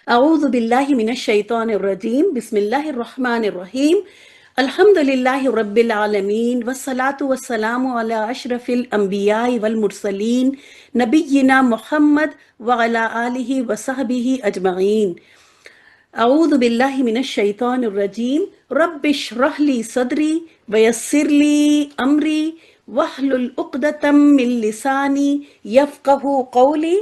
اعوذ باللہ من الشیطان الرجیم بسم اللہ الرحمن الرحیم الحمد للہ رب العالمین والصلاة والسلام علی اشرف الانبیاء والمرسلین نبینا محمد وعلی آلہ وصحبہ اجمعین۔ اعوذ باللہ من الشیطان الرجیم رب اشرح لی صدری ویسر لی امری واحلل عقدۃ من لسانی یفقہوا قولی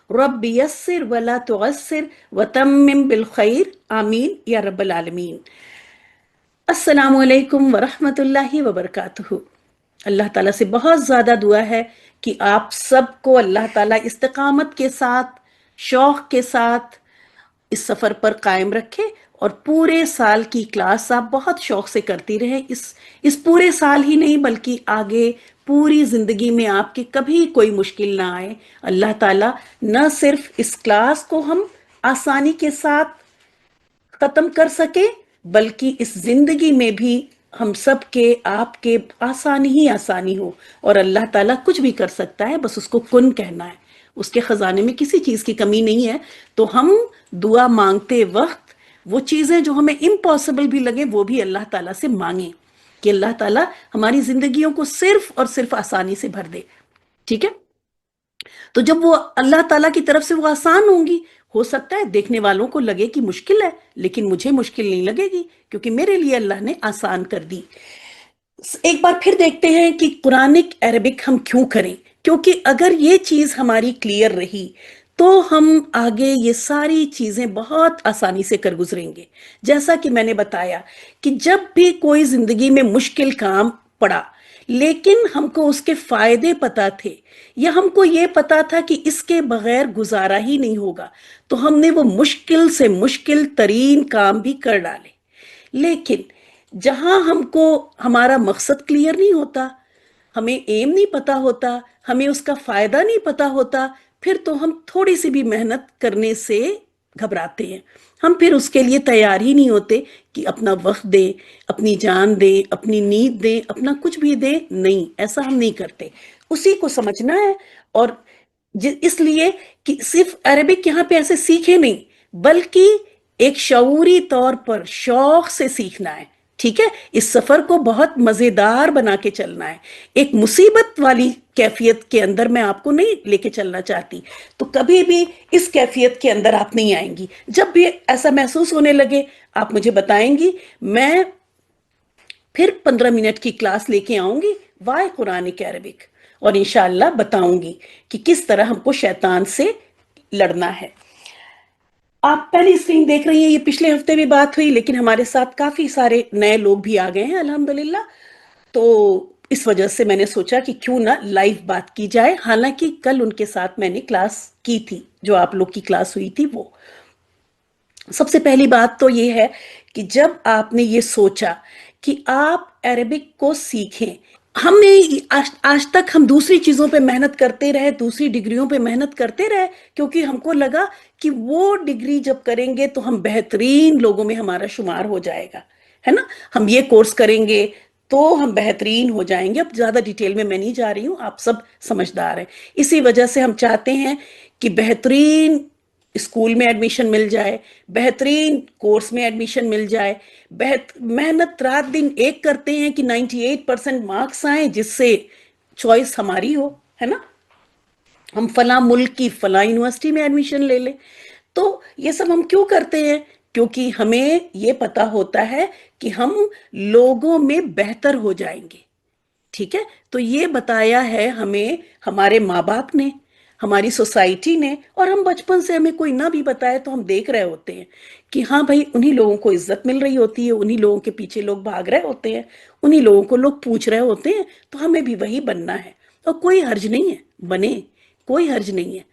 رب یسر ولا تعسر وتمم بالخیر آمین یا رب العالمین۔ السلام علیکم ورحمۃ اللہ وبرکاتہ۔ اللہ تعالیٰ سے بہت زیادہ دعا ہے کہ آپ سب کو اللہ تعالیٰ استقامت کے ساتھ، شوق کے ساتھ اس سفر پر قائم رکھے اور پورے سال کی کلاس آپ بہت شوق سے کرتی رہیں۔ اس پورے سال ہی نہیں بلکہ آگے پوری زندگی میں آپ کے کبھی کوئی مشکل نہ آئے۔ اللہ تعالیٰ نہ صرف اس کلاس کو ہم آسانی کے ساتھ ختم کر سکے بلکہ اس زندگی میں بھی ہم سب کے آپ کے آسانی ہی آسانی ہو، اور اللہ تعالیٰ کچھ بھی کر سکتا ہے، بس اس کو کن کہنا ہے۔ اس کے خزانے میں کسی چیز کی کمی نہیں ہے، تو ہم دعا مانگتے وقت وہ چیزیں جو ہمیں امپاسبل بھی لگے وہ بھی اللہ تعالیٰ سے مانگیں کہ اللہ تعالیٰ ہماری زندگیوں کو صرف اور صرف آسانی سے بھر دے۔ ٹھیک ہے؟ تو جب وہ اللہ تعالیٰ کی طرف سے وہ آسان ہوں گی، ہو سکتا ہے دیکھنے والوں کو لگے کہ مشکل ہے، لیکن مجھے مشکل نہیں لگے گی کیونکہ میرے لیے اللہ نے آسان کر دی۔ ایک بار پھر دیکھتے ہیں کہ قرآنک عربک ہم کیوں کریں، کیونکہ اگر یہ چیز ہماری کلیئر رہی تو ہم آگے یہ ساری چیزیں بہت آسانی سے کر گزریں گے۔ جیسا کہ میں نے بتایا کہ جب بھی کوئی زندگی میں مشکل کام پڑا لیکن ہم کو اس کے فائدے پتا تھے، یا ہم کو یہ پتا تھا کہ اس کے بغیر گزارا ہی نہیں ہوگا، تو ہم نے وہ مشکل سے مشکل ترین کام بھی کر ڈالے۔ لیکن جہاں ہم کو ہمارا مقصد کلیئر نہیں ہوتا، ہمیں ایم نہیں پتا ہوتا، ہمیں اس کا فائدہ نہیں پتا ہوتا، پھر تو ہم تھوڑی سی بھی محنت کرنے سے گھبراتے ہیں۔ ہم پھر اس کے لیے تیار ہی نہیں ہوتے کہ اپنا وقت دیں، اپنی جان دیں، اپنی نیند دیں، اپنا کچھ بھی دیں۔ نہیں، ایسا ہم نہیں کرتے، اسی کو سمجھنا ہے۔ اور اس لیے کہ صرف عربک یہاں پہ ایسے سیکھے نہیں بلکہ ایک شعوری طور پر شوق سے سیکھنا ہے۔ ٹھیک ہے؟ اس سفر کو بہت مزیدار بنا کے چلنا ہے۔ ایک مصیبت والی کیفیت کے اندر میں آپ کو نہیں لے کے چلنا چاہتی، تو کبھی بھی اس کیفیت کے اندر آپ نہیں آئیں گی۔ جب بھی ایسا محسوس ہونے لگے آپ مجھے بتائیں گی، میں پھر 15 منٹ کی کلاس لے کے آؤں گی وائے قرآنک عربک، اور انشاءاللہ بتاؤں گی کہ کس طرح ہم کو شیطان سے لڑنا ہے۔ آپ پہلی اسکرین دیکھ رہی ہیں، یہ پچھلے ہفتے بھی بات ہوئی لیکن ہمارے ساتھ کافی سارے نئے لوگ بھی آ گئے ہیں الحمدللہ، تو اس وجہ سے میں نے سوچا کہ کیوں نہ لائیو بات کی جائے، حالانکہ کل ان کے ساتھ میں نے کلاس کی تھی، جو آپ لوگ کی کلاس ہوئی تھی وہ۔ سب سے پہلی بات تو یہ ہے کہ جب آپ نے یہ سوچا کہ آپ عربک کو سیکھیں، ہم نے آج تک ہم دوسری چیزوں پہ محنت کرتے رہے، دوسری ڈگریوں پہ محنت کرتے رہے، کیونکہ ہم کو لگا کہ وہ ڈگری جب کریں گے تو ہم بہترین لوگوں میں ہمارا شمار ہو جائے گا، ہے نا؟ ہم یہ کورس کریں گے تو ہم بہترین ہو جائیں گے۔ اب زیادہ ڈیٹیل میں نہیں جا رہی ہوں، آپ سب سمجھدار ہیں۔ اسی وجہ سے ہم چاہتے ہیں کہ بہترین اسکول میں ایڈمیشن مل جائے، بہترین کورس میں ایڈمیشن مل جائے، محنت رات دن ایک کرتے ہیں کہ 98% مارکس آئیں جس سے چوائس ہماری ہو، ہے نا؟ ہم فلاں ملک کی فلاں یونیورسٹی میں ایڈمیشن لے لیں۔ تو یہ سب ہم کیوں کرتے ہیں؟ کیونکہ ہمیں یہ پتا ہوتا ہے کہ ہم لوگوں میں بہتر ہو جائیں گے۔ ٹھیک ہے؟ تو یہ بتایا ہے ہمیں ہمارے ماں باپ نے، ہماری سوسائٹی نے، اور ہم بچپن سے ہمیں کوئی نہ بھی بتائے تو ہم دیکھ رہے ہوتے ہیں کہ ہاں بھائی انہی لوگوں کو عزت مل رہی ہوتی ہے، انہی لوگوں کے پیچھے لوگ بھاگ رہے ہوتے ہیں، انہی لوگوں کو لوگ پوچھ رہے ہوتے ہیں، تو ہمیں بھی وہی بننا ہے۔ اور کوئی حرج نہیں ہے، بنے، کوئی حرج نہیں ہے۔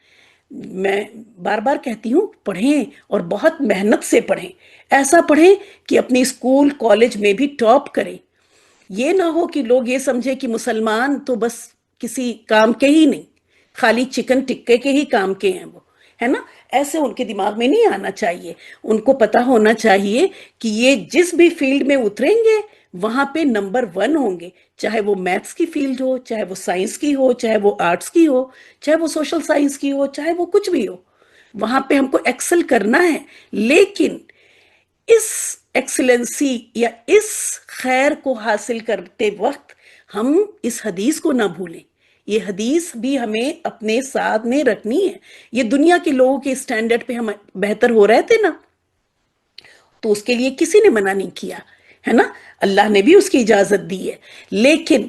میں بار بار کہتی ہوں پڑھیں، اور بہت محنت سے پڑھیں، ایسا پڑھیں کہ اپنی اسکول کالج میں بھی ٹاپ کریں۔ یہ نہ ہو کہ لوگ یہ سمجھے کہ مسلمان تو بس کسی کام کے ہی نہیں، خالی چکن ٹکے کے ہی کام کے ہیں وہ، ہے نا؟ ایسے ان کے دماغ میں نہیں آنا چاہیے۔ ان کو پتا ہونا چاہیے کہ یہ جس بھی فیلڈ میں اتریں گے وہاں پہ نمبر 1 ہوں گے، چاہے وہ میتھس کی فیلڈ ہو، چاہے وہ سائنس کی ہو، چاہے وہ آرٹس کی ہو، چاہے وہ سوشل سائنس کی ہو، چاہے وہ کچھ بھی ہو۔ وہاں پہ ہم کو ایکسل کرنا ہے، لیکن اس ایکسلنسی یا اس خیر کو حاصل کرتے وقت ہم اس حدیث کو نہ بھولیں. یہ حدیث بھی ہمیں اپنے ساتھ میں رکھنی ہے. یہ دنیا کے لوگوں کے اسٹینڈرڈ پہ ہم بہتر ہو رہے تھے نا، تو اس کے لیے کسی نے منع نہیں کیا ہے نا، اللہ نے بھی اس کی اجازت دی ہے. لیکن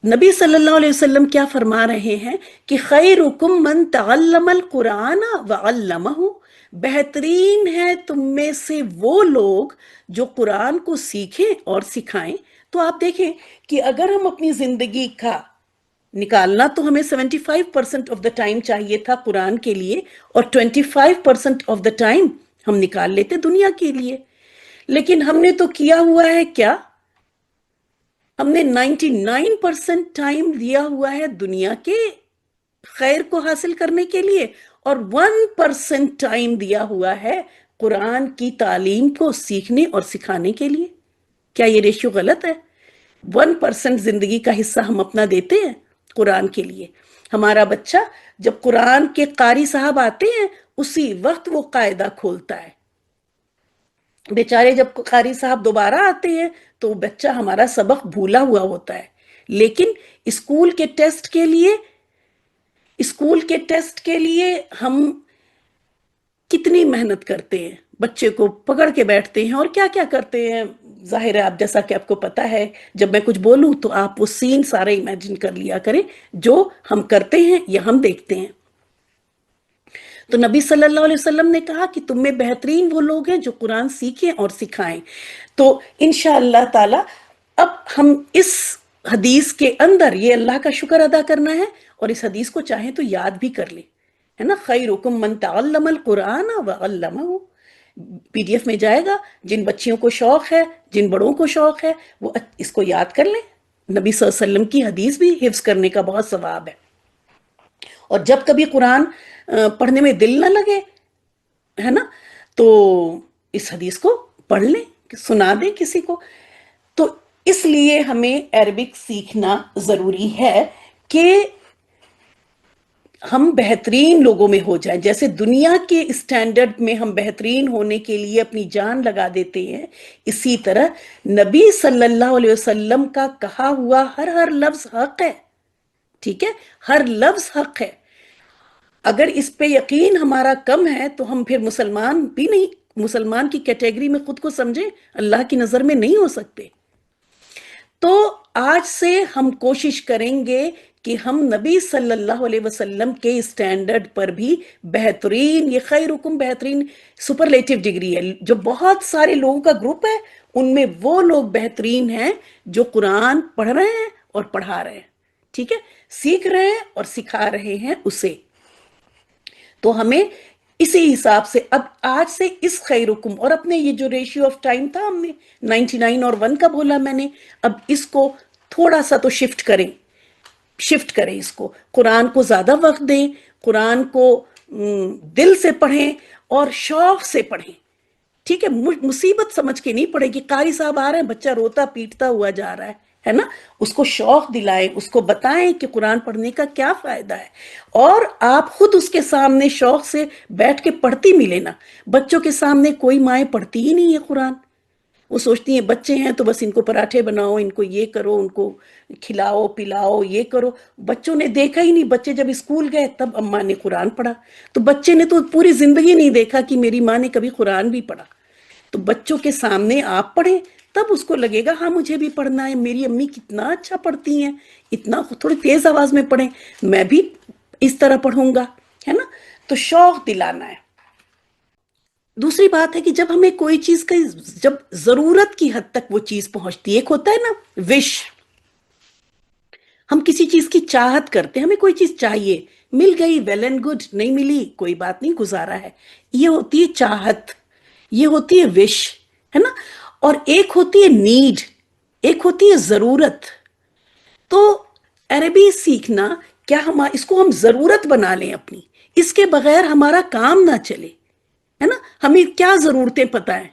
نبی صلی اللہ علیہ وسلم کیا فرما رہے ہیں کہ خیرکم من تعلم القرآن وعلمہ، بہترین ہے تم میں سے وہ لوگ جو قرآن کو سیکھیں اور سکھائیں. تو آپ دیکھیں کہ اگر ہم اپنی زندگی کا نکالنا، تو ہمیں 75% آف دا ٹائم چاہیے تھا قرآن کے لیے، اور 25% آف دا ٹائم ہم نکال لیتے دنیا کے لیے. لیکن ہم نے تو کیا ہوا ہے کیا؟ ہم نے 99% ٹائم دیا ہوا ہے دنیا کے خیر کو حاصل کرنے کے لیے، اور 1% ٹائم دیا ہوا ہے قرآن کی تعلیم کو سیکھنے اور سکھانے کے لیے. کیا یہ ریشیو غلط ہے؟ 1% زندگی کا حصہ ہم اپنا دیتے ہیں قرآن کے لیے. ہمارا بچہ جب قرآن کے قاری صاحب آتے ہیں اسی وقت وہ قاعدہ کھولتا ہے. بیچارے جب قاری صاحب دوبارہ آتے ہیں تو بچہ ہمارا سبق بھولا ہوا ہوتا ہے. لیکن اسکول کے ٹیسٹ کے لیے ہم کتنی محنت کرتے ہیں، بچے کو پکڑ کے بیٹھتے ہیں اور کیا کیا کرتے ہیں. ظاہر ہے آپ جیسا کہ آپ کو پتا ہے، جب میں کچھ بولوں تو آپ وہ سین سارے امیجن کر لیا کریں جو ہم کرتے ہیں یا ہم دیکھتے ہیں. تو نبی صلی اللہ علیہ وسلم نے کہا کہ تم میں بہترین وہ لوگ ہیں جو قرآن سیکھیں اور سکھائیں. تو انشاءاللہ تعالی اب ہم اس حدیث کے اندر یہ اللہ کا شکر ادا کرنا ہے، اور اس حدیث کو چاہیں تو یاد بھی کر لیں، ہے نا. خیرکم من تعلم القرآن وعلمہ، PDF میں جائے گا. جن بچیوں کو شوق ہے، جن بڑوں کو شوق ہے، وہ اس کو یاد کر لیں. نبی صلی اللہ علیہ وسلم کی حدیث بھی حفظ کرنے کا بہت ثواب ہے. اور جب کبھی قرآن پڑھنے میں دل نہ لگے، ہے نا، تو اس حدیث کو پڑھ لیں، سنا دیں کسی کو. تو اس لیے ہمیں عربک سیکھنا ضروری ہے کہ ہم بہترین لوگوں میں ہو جائیں. جیسے دنیا کے اسٹینڈرڈ میں ہم بہترین ہونے کے لیے اپنی جان لگا دیتے ہیں، اسی طرح نبی صلی اللہ علیہ وسلم کا کہا ہوا ہر لفظ حق ہے. ٹھیک ہے، ہر لفظ حق ہے. اگر اس پہ یقین ہمارا کم ہے تو ہم پھر مسلمان بھی نہیں، مسلمان کی کیٹیگری میں خود کو سمجھیں، اللہ کی نظر میں نہیں ہو سکتے. تو آج سے ہم کوشش کریں گے کہ ہم نبی صلی اللہ علیہ وسلم کے اسٹینڈرڈ پر بھی بہترین، یہ خیرکم بہترین سپرلیٹو ڈگری ہے. جو بہت سارے لوگوں کا گروپ ہے، ان میں وہ لوگ بہترین ہیں جو قرآن پڑھ رہے ہیں اور پڑھا رہے ہیں. ٹھیک ہے، سیکھ رہے ہیں اور سکھا رہے ہیں اسے. تو ہمیں اسی حساب سے اب آج سے اس خیرکم، اور اپنے یہ جو ریشیو آف ٹائم تھا ہم نے 99 اور 1 کا بولا میں نے، اب اس کو تھوڑا سا تو شفٹ کریں اس کو. قرآن کو زیادہ وقت دیں، قرآن کو دل سے پڑھیں اور شوق سے پڑھیں. ٹھیک ہے، مصیبت سمجھ کے نہیں پڑھے کہ قاری صاحب آ رہے ہیں، بچہ روتا پیٹتا ہوا جا رہا ہے نا. اس کو شوق دلائیں، اس کو بتائیں کہ قرآن پڑھنے کا کیا فائدہ ہے، اور آپ خود اس کے سامنے شوق سے بیٹھ کے پڑھتی ملے نا. بچوں کے سامنے کوئی مائیں پڑھتی ہی نہیں ہے قرآن. وہ سوچتی ہیں بچے ہیں تو بس ان کو پراٹھے بناؤ، ان کو یہ کرو، ان کو کھلاؤ پلاؤ، یہ کرو. بچوں نے دیکھا ہی نہیں، بچے جب اسکول گئے تب اماں نے قرآن پڑھا. تو بچے نے تو پوری زندگی نہیں دیکھا کہ میری ماں نے کبھی قرآن بھی پڑھا. تو بچوں کے سامنے آپ پڑھیں، تب اس کو لگے گا ہاں مجھے بھی پڑھنا ہے، میری امی کتنا اچھا پڑھتی ہیں، اتنا تھوڑی تیز آواز میں پڑھیں، میں بھی اس طرح پڑھوں گا، ہے نا. تو شوق دلانا ہے. دوسری بات ہے کہ جب ہمیں کوئی چیز کا، جب ضرورت کی حد تک وہ چیز پہنچتی ہے، ایک ہوتا ہے نا وش، ہم کسی چیز کی چاہت کرتے ہیں، ہمیں کوئی چیز چاہیے، مل گئی ویل اینڈ گڈ، نہیں ملی کوئی بات نہیں، گزارا ہے. یہ ہوتی ہے چاہت، یہ ہوتی ہے وش، ہے نا. اور ایک ہوتی ہے نیڈ، ایک ہوتی ہے ضرورت. تو عربی سیکھنا، کیا ہم اس کو ہم ضرورت بنا لیں اپنی، اس کے بغیر ہمارا کام نہ چلے، ہے نا. ہمیں کیا ضرورتیں پتہ ہیں،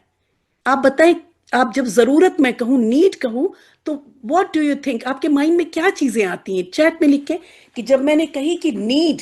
آپ بتائیں. آپ جب ضرورت میں کہوں، نیڈ کہوں، تو واٹ ڈو یو تھنک، آپ کے مائنڈ میں کیا چیزیں آتی ہیں؟ چیٹ میں لکھیں کہ جب میں نے کہی کہ نیڈ،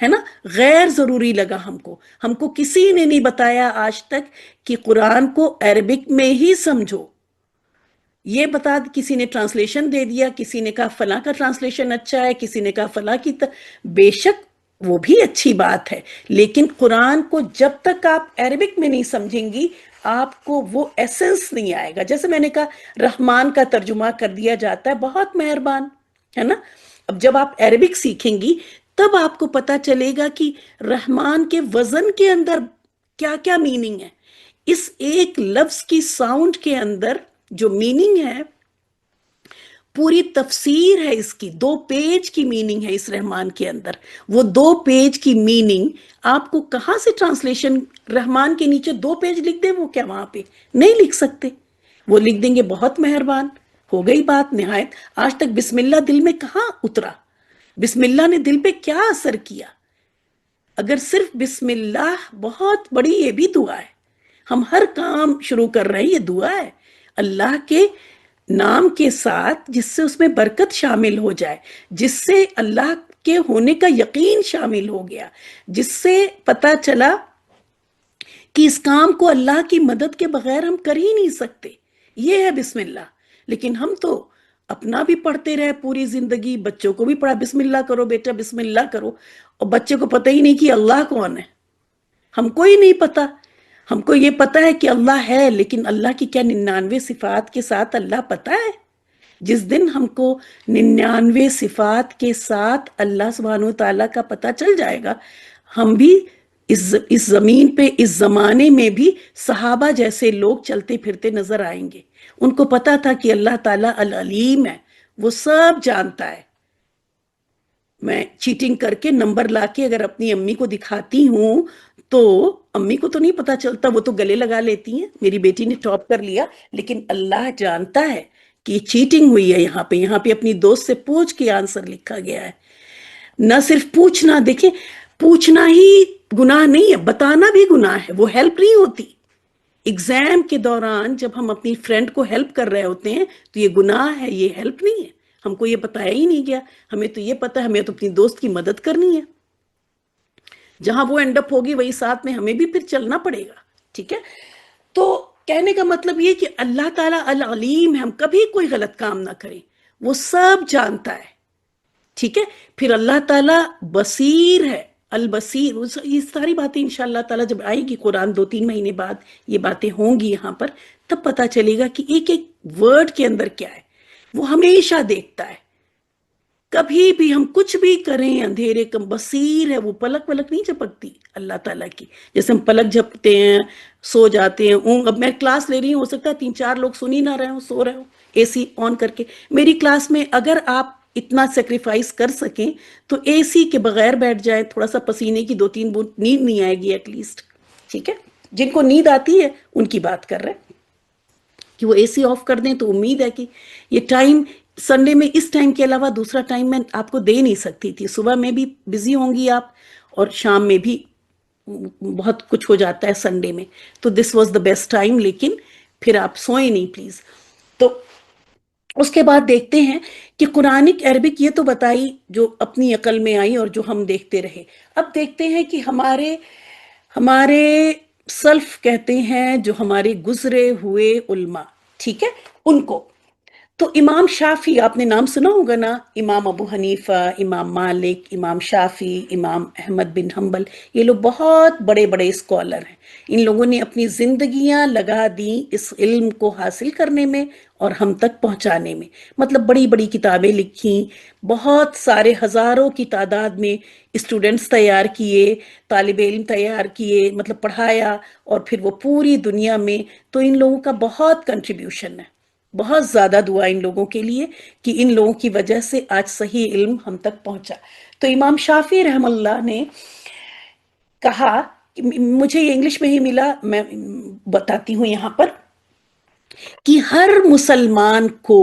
ہے نا. غیر ضروری لگا ہم کو کسی نے نہیں بتایا آج تک کہ قرآن کو عربک میں ہی سمجھو. یہ بتا کسی نے ٹرانسلیشن دے دیا، کسی نے کہا فلاں کا ٹرانسلیشن اچھا ہے، کسی نے کہا فلاں کی بے شک وہ بھی اچھی بات ہے، لیکن قرآن کو جب تک آپ عربک میں نہیں سمجھیں گی آپ کو وہ ایسنس نہیں آئے گا. جیسے میں نے کہا رحمان کا ترجمہ کر دیا جاتا ہے بہت مہربان، ہے نا. اب جب آپ عربک سیکھیں گی تب آپ کو پتا چلے گا کہ رحمان کے وزن کے اندر کیا کیا میننگ ہے. اس ایک لفظ کی ساؤنڈ کے اندر جو میننگ ہے پوری تفسیر ہے، اس کی 2 پیج کی میننگ ہے اس رحمان کے اندر. وہ 2 پیج کی میننگ آپ کو کہاں سے ٹرانسلیشن رحمان کے نیچے 2 پیج لکھ دیں، وہ کیا وہاں پہ نہیں لکھ سکتے. وہ لکھ دیں گے بہت مہربان، ہو گئی بات نہایت. آج تک بسم اللہ دل میں کہاں اترا؟ بسم اللہ نے دل پہ کیا اثر کیا؟ اگر صرف بسم اللہ بہت بڑی یہ بھی دعا ہے. ہم ہر کام شروع کر رہے ہیں یہ دعا ہے اللہ کے نام کے ساتھ، جس سے اس میں برکت شامل ہو جائے، جس سے اللہ کے ہونے کا یقین شامل ہو گیا، جس سے پتا چلا کہ اس کام کو اللہ کی مدد کے بغیر ہم کر ہی نہیں سکتے. یہ ہے بسم اللہ. لیکن ہم تو اپنا بھی پڑھتے رہے پوری زندگی، بچوں کو بھی پڑھا بسم اللہ کرو بیٹا بسم اللہ کرو، اور بچے کو پتہ ہی نہیں کہ اللہ کون ہے. ہم کو ہی نہیں پتا. ہم کو یہ پتا ہے کہ اللہ ہے، لیکن اللہ کی کیا 99 صفات کے ساتھ اللہ پتا ہے. جس دن ہم کو 99 صفات کے ساتھ اللہ سبحانہ وتعالیٰ کا پتہ چل جائے گا، ہم بھی اس زمین پہ اس زمانے میں بھی صحابہ جیسے لوگ چلتے پھرتے نظر آئیں گے. ان کو پتا تھا کہ اللہ تعالیٰ العلیم ہے، وہ سب جانتا ہے. میں چیٹنگ کر کے نمبر لا کے اگر اپنی امی کو دکھاتی ہوں تو امی کو تو نہیں پتا چلتا، وہ تو گلے لگا لیتی ہیں میری بیٹی نے ٹاپ کر لیا، لیکن اللہ جانتا ہے کہ یہ چیٹنگ ہوئی ہے. یہاں پہ اپنی دوست سے پوچھ کے آنسر لکھا گیا ہے. نہ صرف پوچھنا، دیکھیں پوچھنا ہی گناہ نہیں ہے، بتانا بھی گناہ ہے، وہ ہیلپ نہیں ہوتی. ایگزام کے دوران جب ہم اپنی فرینڈ کو ہیلپ کر رہے ہوتے ہیں تو یہ گناہ ہے، یہ ہیلپ نہیں ہے. ہم کو یہ بتایا ہی نہیں گیا، ہمیں تو یہ پتا ہے ہمیں تو اپنی دوست کی مدد کرنی ہے. جہاں وہ اینڈ اپ ہوگی وہی ساتھ میں ہمیں بھی پھر چلنا پڑے گا. ٹھیک ہے. تو کہنے کا مطلب یہ کہ اللہ تعالیٰ العلیم ہے، ہم کبھی کوئی غلط کام نہ کریں، وہ سب جانتا ہے. ٹھیک ہے. پھر اللہ تعالیٰ بصیر ہے، البصیر. یہ ساری باتیں انشاءاللہ تعالیٰ جب آئے گی قرآن 2-3 مہینے بعد یہ باتیں ہوں گی یہاں پر، تب پتا چلے گا کہ ایک ایک ورڈ کے اندر کیا ہے. وہ ہمیشہ دیکھتا ہے. کبھی بھی ہم کچھ بھی کریں اندھیرے کم بصیر ہے. وہ پلک نہیں جھپکتی اللہ تعالیٰ کی. جیسے ہم پلک جھپکتے ہیں، سو جاتے ہیں. اب میں کلاس لے رہی ہوں، ہو سکتا ہے 3-4 لوگ سن ہی نہ رہے ہوں، سو رہے ہوں اے سی آن کر کے. میری کلاس میں اگر آپ اتنا سیکریفائس کر سکیں تو اے سی کے بغیر بیٹھ جائیں، تھوڑا سا پسینے کی 2-3 بوند نیند نہیں آئے گی ایٹ لیسٹ. ٹھیک ہے. جن کو نیند آتی ہے ان کی بات کر رہے ہیں کہ وہ اے سی آف کر دیں، تو امید ہے کہ یہ ٹائم سنڈے میں اس ٹائم کے علاوہ دوسرا ٹائم میں آپ کو دے نہیں سکتی تھی. صبح میں بھی بزی ہوں گی آپ، اور شام میں بھی بہت کچھ ہو جاتا ہے سنڈے میں، تو this was the best time. لیکن پھر آپ سوئیں نہیں پلیز. تو اس کے بعد دیکھتے ہیں کہ قرآنک عربک یہ تو بتائی جو اپنی عقل میں آئی اور جو ہم دیکھتے رہے. اب دیکھتے ہیں کہ ہمارے سلف کہتے ہیں جو ہمارے گزرے ہوئے علماء، ٹھیک ہے، ان کو. تو امام شافعی آپ نے نام سنا ہوگا نا، امام ابو حنیفہ، امام مالک، امام شافعی، امام احمد بن حنبل، یہ لوگ بہت بڑے بڑے اسکالر ہیں. ان لوگوں نے اپنی زندگیاں لگا دیں اس علم کو حاصل کرنے میں اور ہم تک پہنچانے میں. مطلب بڑی بڑی کتابیں لکھیں، بہت سارے ہزاروں کی تعداد میں اسٹوڈنٹس تیار کیے، طالب علم تیار کیے، مطلب پڑھایا، اور پھر وہ پوری دنیا میں. تو ان لوگوں کا بہت کنٹریبیوشن ہے. بہت زیادہ دعا ان لوگوں کے لیے کہ ان لوگوں کی وجہ سے آج صحیح علم ہم تک پہنچا. تو امام شافعی رحم اللہ نے کہا، مجھے یہ انگلش میں ہی ملا، میں بتاتی ہوں یہاں پر، کہ ہر مسلمان کو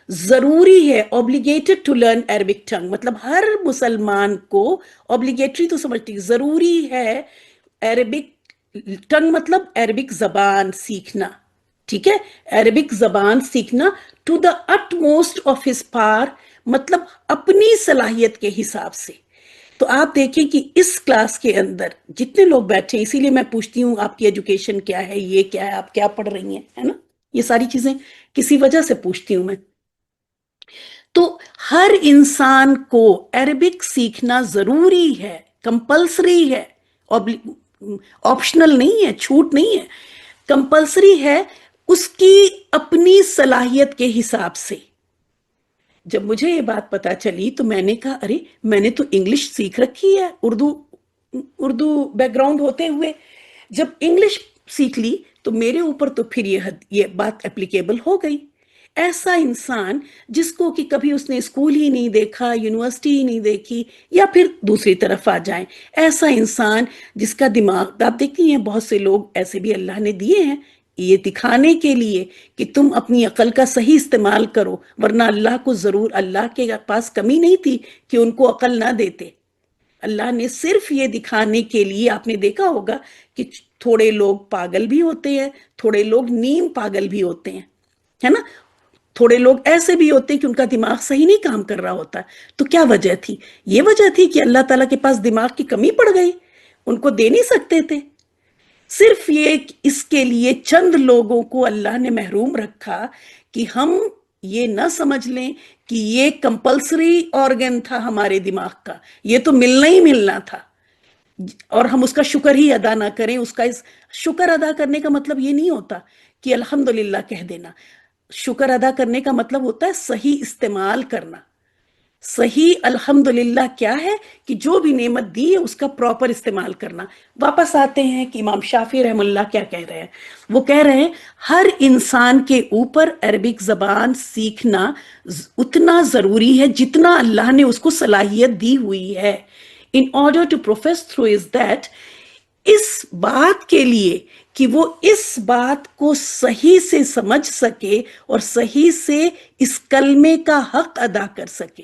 ضروری ہے obligated to learn Arabic tongue. مطلب ہر مسلمان کو obligatory تو سمجھتی، ضروری ہے عربک ٹنگ، مطلب عربک زبان سیکھنا. ٹھیک ہے. عربک زبان سیکھنا to the utmost of his power، مطلب اپنی صلاحیت کے حساب سے. تو آپ دیکھیں کہ اس کلاس کے اندر جتنے لوگ بیٹھے ہیں، اسی لیے میں پوچھتی ہوں آپ کی ایجوکیشن کیا ہے، یہ کیا ہے، آپ کیا پڑھ رہی ہیں، ہے نا؟ یہ ساری چیزیں کسی وجہ سے پوچھتی ہوں میں. تو ہر انسان کو عربک سیکھنا ضروری ہے، کمپلسری ہے، آپشنل نہیں ہے، چھوٹ نہیں ہے، کمپلسری ہے اس کی اپنی صلاحیت کے حساب سے. جب مجھے یہ بات پتا چلی تو میں نے کہا ارے میں نے تو انگلش سیکھ رکھی ہے، اردو بیک گراؤنڈ ہوتے ہوئے جب انگلش سیکھ لی تو میرے اوپر تو پھر یہ بات اپلیکیبل ہو گئی. ایسا انسان جس کو کہ کبھی اس نے اسکول ہی نہیں دیکھا، یونیورسٹی ہی نہیں دیکھی، یا پھر دوسری طرف آ جائیں، ایسا انسان جس کا دماغ، آپ دیکھتی ہیں بہت سے لوگ ایسے بھی اللہ نے دیے ہیں یہ دکھانے کے لیے کہ تم اپنی عقل کا صحیح استعمال کرو، ورنہ اللہ کو ضرور، اللہ کے پاس کمی نہیں تھی کہ ان کو عقل نہ دیتے. اللہ نے صرف یہ دکھانے کے لیے، آپ نے دیکھا ہوگا کہ تھوڑے لوگ پاگل بھی ہوتے ہیں، تھوڑے لوگ نیم پاگل بھی ہوتے ہیں، ہے نا؟ تھوڑے لوگ ایسے بھی ہوتے ہیں کہ ان کا دماغ صحیح نہیں کام کر رہا ہوتا. تو کیا وجہ تھی؟ یہ وجہ تھی کہ اللہ تعالیٰ کے پاس دماغ کی کمی پڑ گئی، ان کو دے نہیں سکتے تھے. صرف یہ اس کے لیے چند لوگوں کو اللہ نے محروم رکھا کہ ہم یہ نہ سمجھ لیں کہ یہ کمپلسری آرگن تھا ہمارے دماغ کا، یہ تو ملنا ہی ملنا تھا، اور ہم اس کا شکر ہی ادا نہ کریں. اس کا شکر ادا کرنے کا مطلب یہ نہیں ہوتا کہ الحمدللہ کہہ دینا. شکر ادا کرنے کا مطلب ہوتا ہے صحیح استعمال کرنا. صحیح الحمدللہ کیا ہے کہ جو بھی نعمت دی ہے اس کا پراپر استعمال کرنا. واپس آتے ہیں کہ امام شافعی رحم اللہ کیا کہہ رہے ہیں. وہ کہہ رہے ہیں ہر انسان کے اوپر عربک زبان سیکھنا اتنا ضروری ہے جتنا اللہ نے اس کو صلاحیت دی ہوئی ہے. in order to profess through is that اس بات کے لیے کہ وہ اس بات کو صحیح سے سمجھ سکے اور صحیح سے اس کلمے کا حق ادا کر سکے.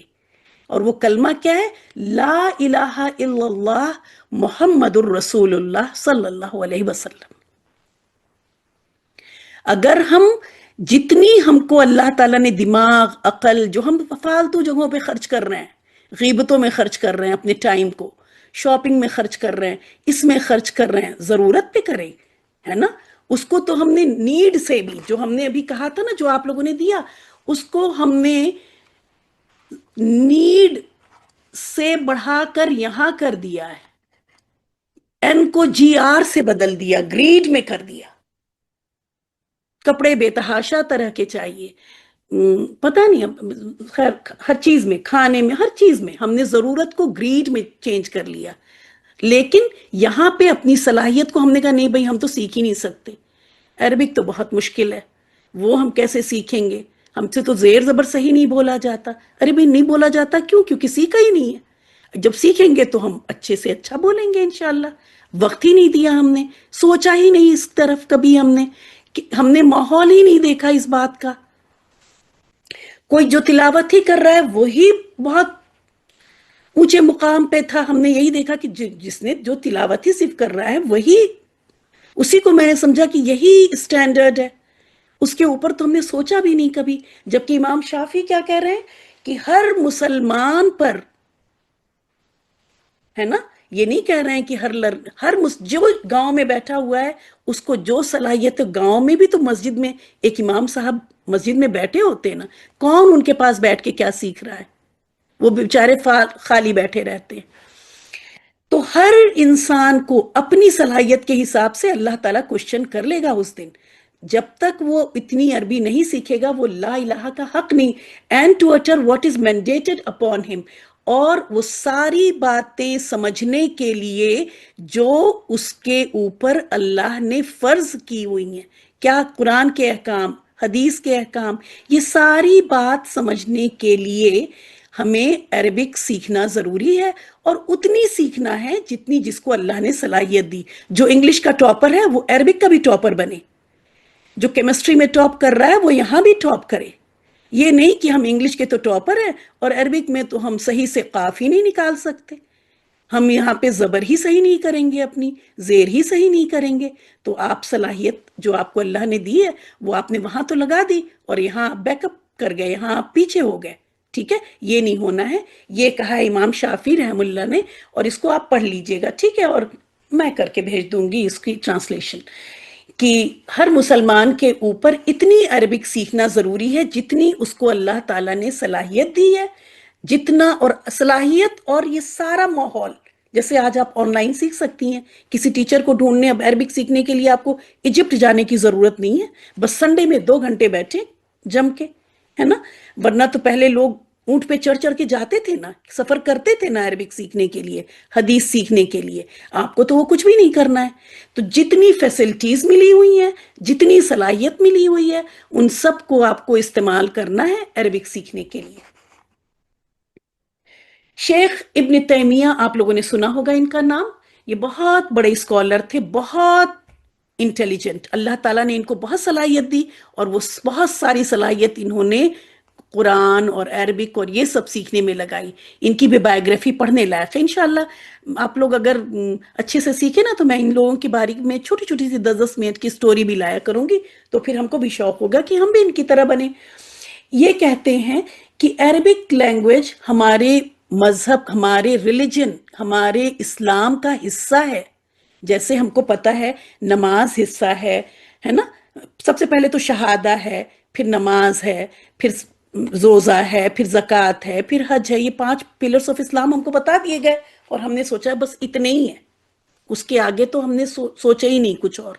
اور وہ کلمہ کیا ہے؟ لا الہ الا اللہ محمد الرسول اللہ صلی اللہ علیہ وسلم. اگر ہم جتنی ہم کو اللہ تعالیٰ نے دماغ، عقل، جو ہم فالتو جگہوں پہ خرچ کر رہے ہیں، غیبتوں میں خرچ کر رہے ہیں اپنے ٹائم کو، شاپنگ میں خرچ کر رہے ہیں، اس میں خرچ کر رہے ہیں، ضرورت پہ کریں، ہے نا؟ اس کو تو ہم نے نیڈ سے بھی، جو ہم نے ابھی کہا تھا نا، جو آپ لوگوں نے دیا، اس کو ہم نے نیڈ سے بڑھا کر یہاں کر دیا ہے. این کو جی آر سے بدل دیا، گریڈ میں کر دیا. کپڑے بے تحاشا طرح کے چاہیے، پتہ نہیں، خیر ہر چیز میں، کھانے میں، ہر چیز میں ہم نے ضرورت کو گریڈ میں چینج کر لیا. لیکن یہاں پہ اپنی صلاحیت کو ہم نے کہا نہیں بھائی ہم تو سیکھ ہی نہیں سکتے. عربک تو بہت مشکل ہے، وہ ہم کیسے سیکھیں گے؟ ہم سے تو زیر زبر صحیح نہیں بولا جاتا. ارے بھائی نہیں بولا جاتا کیوں؟ کیونکہ سیکھا ہی نہیں ہے. جب سیکھیں گے تو ہم اچھے سے اچھا بولیں گے انشاءاللہ. وقت ہی نہیں دیا ہم نے، سوچا ہی نہیں اس طرف کبھی ہم نے، ہم نے ماحول ہی نہیں دیکھا اس بات کا. کوئی جو تلاوت ہی کر رہا ہے وہی بہت اونچے مقام پہ تھا، ہم نے یہی دیکھا کہ جس نے جو تلاوت ہی صرف کر رہا ہے وہی، اسی کو میں نے سمجھا کہ یہی اسٹینڈرڈ ہے. اس کے اوپر تو ہم نے سوچا بھی نہیں کبھی. جبکہ امام شافعی کیا کہہ رہے ہیں کہ ہر مسلمان پر، ہے نا، یہ نہیں کہہ رہے ہیں کہ جو گاؤں میں بیٹھا ہوا ہے اس کو جو صلاحیت ہے، گاؤں میں بھی تو مسجد میں ایک امام صاحب مسجد میں بیٹھے ہوتے ہیں نا، کون ان کے پاس بیٹھ کے کیا سیکھ رہا ہے؟ وہ بیچارے خالی بیٹھے رہتے ہیں. تو ہر انسان کو اپنی صلاحیت کے حساب سے اللہ تعالیٰ کوشچن کر لے گا اس دن. جب تک وہ اتنی عربی نہیں سیکھے گا وہ لا الہ کا حق نہیں. and to utter what is mandated upon him، اور وہ ساری باتیں سمجھنے کے لیے جو اس کے اوپر اللہ نے فرض کی ہوئی ہیں، کیا قرآن کے احکام، حدیث کے احکام، یہ ساری بات سمجھنے کے لیے ہمیں عربک سیکھنا ضروری ہے. اور اتنی سیکھنا ہے جتنی جس کو اللہ نے صلاحیت دی. جو انگلش کا ٹاپر ہے وہ عربک کا بھی ٹاپر بنے، جو کیمسٹری میں ٹاپ کر رہا ہے وہ یہاں بھی ٹاپ کرے. یہ نہیں کہ ہم انگلش کے تو ٹاپر ہیں اور عربک میں تو ہم صحیح سے قاف ہی نہیں نکال سکتے، ہم یہاں پہ زبر ہی صحیح نہیں کریں گے، اپنی زیر ہی صحیح نہیں کریں گے. تو آپ صلاحیت جو آپ کو اللہ نے دی ہے وہ آپ نے وہاں تو لگا دی اور یہاں آپ بیک اپ کر گئے، یہاں آپ پیچھے ہو گئے. ٹھیک ہے، یہ نہیں ہونا ہے. یہ کہا امام شافعی رحم اللہ نے، اور اس کو آپ پڑھ لیجئے گا، ٹھیک ہے، اور میں کر کے بھیج دوں گی اس کی ٹرانسلیشن. کہ ہر مسلمان کے اوپر اتنی عربک سیکھنا ضروری ہے جتنی اس کو اللہ تعالیٰ نے صلاحیت دی ہے. جتنا اور صلاحیت اور یہ سارا ماحول، جیسے آج آپ آن لائن سیکھ سکتی ہیں. کسی ٹیچر کو ڈھونڈنے، اب عربک سیکھنے کے لیے آپ کو ایجپٹ جانے کی ضرورت نہیں ہے، بس سنڈے میں 2 گھنٹے بیٹھے جم کے، ہے نا. ورنہ تو پہلے لوگ اونٹ پہ چڑھ چڑھ کے جاتے تھے نا، سفر کرتے تھے نا عربک سیکھنے کے لیے، حدیث سیکھنے کے لیے. آپ کو تو وہ کچھ بھی نہیں کرنا ہے. تو جتنی فیسلٹیز ملی ہوئی ہیں، جتنی صلاحیت ملی ہوئی ہے، ان سب کو آپ کو استعمال کرنا ہے عربک سیکھنے کے لیے. شیخ ابن تیمیہ، آپ لوگوں نے سنا ہوگا ان کا نام. یہ بہت بڑے اسکالر تھے، بہت انٹیلیجنٹ. اللہ تعالیٰ نے ان کو بہت صلاحیت دی، اور وہ بہت ساری صلاحیت انہوں نے قرآن اور عربک اور یہ سب سیکھنے میں لگائی. ان کی بھی بایوگرافی پڑھنے لائق ہے. انشاءاللہ آپ لوگ اگر اچھے سے سیکھیں نا، تو میں ان لوگوں کے بارے میں چھوٹی چھوٹی سی 10-10 منٹ کی سٹوری بھی لایا کروں گی، تو پھر ہم کو بھی شوق ہوگا کہ ہم بھی ان کی طرح بنیں. یہ کہتے ہیں کہ عربک لینگویج ہمارے مذہب، ہمارے ریلیجن، ہمارے اسلام کا حصہ ہے. جیسے ہم کو پتہ ہے نماز حصہ ہے نا. سب سے پہلے تو شہادہ ہے، پھر نماز ہے، پھر روزہ ہے، پھر زکوٰۃ ہے، پھر حج ہے. یہ 5 پلرز آف اسلام ہم کو بتا دیے گئے، اور ہم نے سوچا بس اتنے ہی ہیں، اس کے آگے تو ہم نے سوچا ہی نہیں کچھ اور.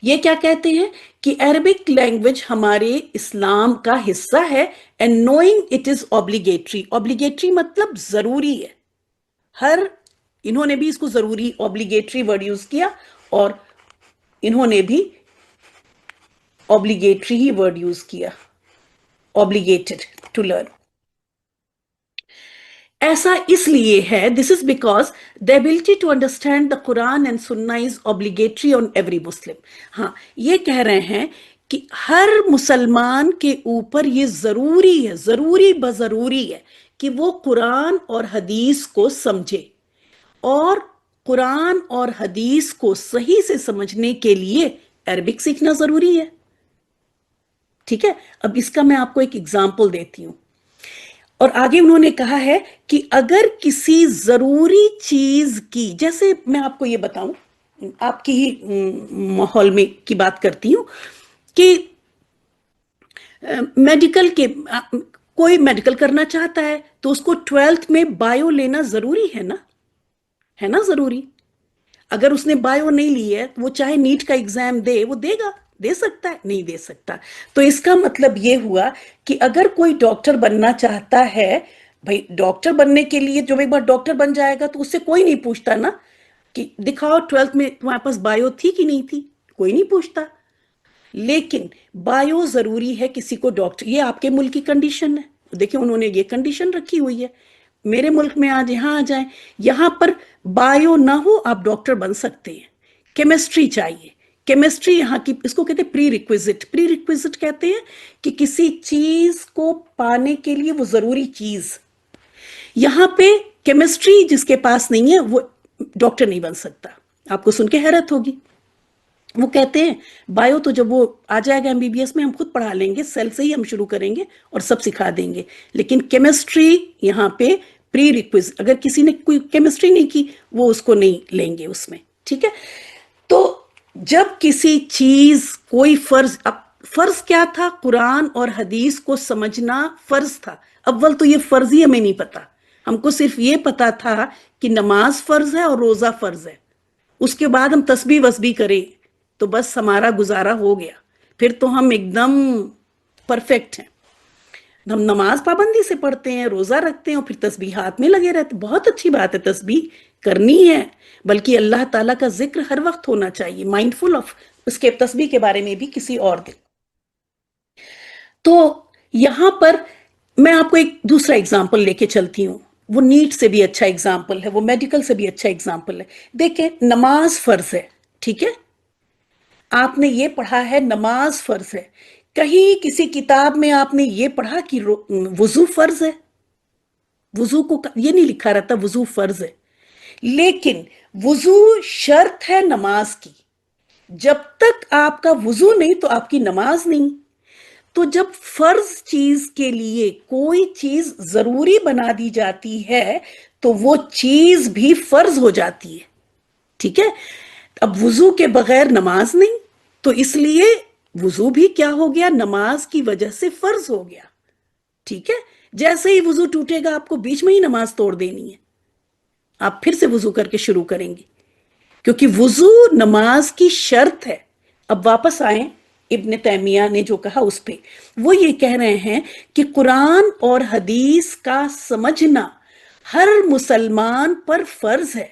یہ کیا کہتے ہیں کہ عربک لینگویج ہمارے اسلام کا حصہ ہے. And knowing it is obligatory. obligatory مطلب ضروری ہے. انہوں نے بھی اس کو ضروری obligatory ورڈ یوز کیا، اور انہوں نے بھی obligatory ہی ورڈ یوز کیا، obligated to learn. ایسا اس لیے ہے، this is because the ability to understand the Quran and Sunnah is obligatory on every Muslim. ہاں، یہ کہہ رہے ہیں کہ ہر مسلمان کے اوپر یہ ضروری ہے، ضروری بضروری ہے کہ وہ قرآن اور حدیث کو سمجھے. اور قرآن اور حدیث کو صحیح سے سمجھنے کے لیے عربک سیکھنا ضروری ہے. ٹھیک ہے، اب اس کا میں آپ کو ایک ایگزامپل دیتی ہوں. اور آگے انہوں نے کہا ہے کہ اگر کسی ضروری چیز کی، جیسے میں آپ کو یہ بتاؤں، آپ کی ہی ماحول میں کی بات کرتی ہوں، کہ میڈیکل کے کوئی میڈیکل کرنا چاہتا ہے تو اس کو 12th میں بایو لینا ضروری ہے نا، ہے نا ضروری. اگر اس نے بایو نہیں لی ہے، وہ چاہے نیٹ کا ایگزام دے، وہ دے گا، دے سکتا ہے؟ نہیں دے سکتا. تو اس کا مطلب یہ ہوا کہ اگر کوئی ڈاکٹر بننا چاہتا ہے، بھائی ڈاکٹر بننے کے لیے جب ایک بار ڈاکٹر بن جائے گا تو اس سے کوئی نہیں پوچھتا نا کہ دکھاؤ 12th میں تمہارے پاس بایو تھی کہ نہیں تھی، کوئی نہیں پوچھتا. لیکن بایو ضروری ہے کسی کو ڈاکٹر. یہ آپ کے ملک کی کنڈیشن ہے، دیکھیں انہوں نے یہ کنڈیشن رکھی ہوئی ہے. میرے ملک میں آج یہاں آ جائیں، یہاں پر بایو نہ ہو آپ ڈاکٹر بن سکتے ہیں. کیمسٹری چاہیے. کیمسٹری یہاں کی، اس کو کہتے ہیں پری ریکویزٹ. پری ریکویزٹ کہتے ہیں کہ کسی چیز کو پانے کے لیے وہ ضروری چیز. یہاں پہ کیمسٹری جس کے پاس نہیں ہے وہ ڈاکٹر نہیں بن سکتا. آپ کو سن کے حیرت ہوگی. وہ کہتے ہیں بایو تو جب وہ آ جائے گا MBBS میں ہم خود پڑھا لیں گے، سیل سے ہی ہم شروع کریں گے اور سب سکھا دیں گے. لیکن کیمسٹری یہاں پہ پری ریکویزٹ، اگر کسی نے کوئی کیمسٹری نہیں کی وہ اس کو نہیں لیں گے اس میں. ٹھیک ہے، تو جب کسی چیز کوئی فرض، اب فرض کیا تھا؟ قرآن اور حدیث کو سمجھنا فرض تھا. اول تو یہ فرض ہی ہمیں نہیں پتا. ہم کو صرف یہ پتا تھا کہ نماز فرض ہے اور روزہ فرض ہے. اس کے بعد ہم تسبیح وسبیح کریں تو بس ہمارا گزارا ہو گیا، پھر تو ہم ایک دم پرفیکٹ ہیں. ہم نماز پابندی سے پڑھتے ہیں، روزہ رکھتے ہیں، اور پھر تسبیحات میں لگے رہتے ہیں. بہت اچھی بات ہے، تسبیح کرنی ہے، بلکہ اللہ تعالیٰ کا ذکر ہر وقت ہونا چاہیے، مائنڈ فل آف. اس کے تسبیح کے بارے میں بھی کسی اور دن. تو یہاں پر میں آپ کو ایک دوسرا اگزامپل لے کے چلتی ہوں. وہ نیٹ سے بھی اچھا اگزامپل ہے، وہ میڈیکل سے بھی اچھا اگزامپل ہے. دیکھیں نماز فرض ہے، ٹھیک ہے، آپ نے یہ پڑھا ہے نماز فرض ہے. کہیں کسی کتاب میں آپ نے یہ پڑھا کہ وضو فرض ہے؟ وضو کو یہ نہیں لکھا رہتا وضو فرض ہے. لیکن وضو شرط ہے نماز کی. جب تک آپ کا وضو نہیں تو آپ کی نماز نہیں. تو جب فرض چیز کے لیے کوئی چیز ضروری بنا دی جاتی ہے تو وہ چیز بھی فرض ہو جاتی ہے. ٹھیک ہے. اب وضو کے بغیر نماز نہیں، تو اس لیے وضو بھی کیا ہو گیا؟ نماز کی وجہ سے فرض ہو گیا. ٹھیک ہے. جیسے ہی وضو ٹوٹے گا آپ کو بیچ میں ہی نماز توڑ دینی ہے، آپ پھر سے وضو کر کے شروع کریں گے، کیونکہ وضو نماز کی شرط ہے. اب واپس آئیں ابن تیمیہ نے جو کہا اس پہ، وہ یہ کہہ رہے ہیں کہ قرآن اور حدیث کا سمجھنا ہر مسلمان پر فرض ہے،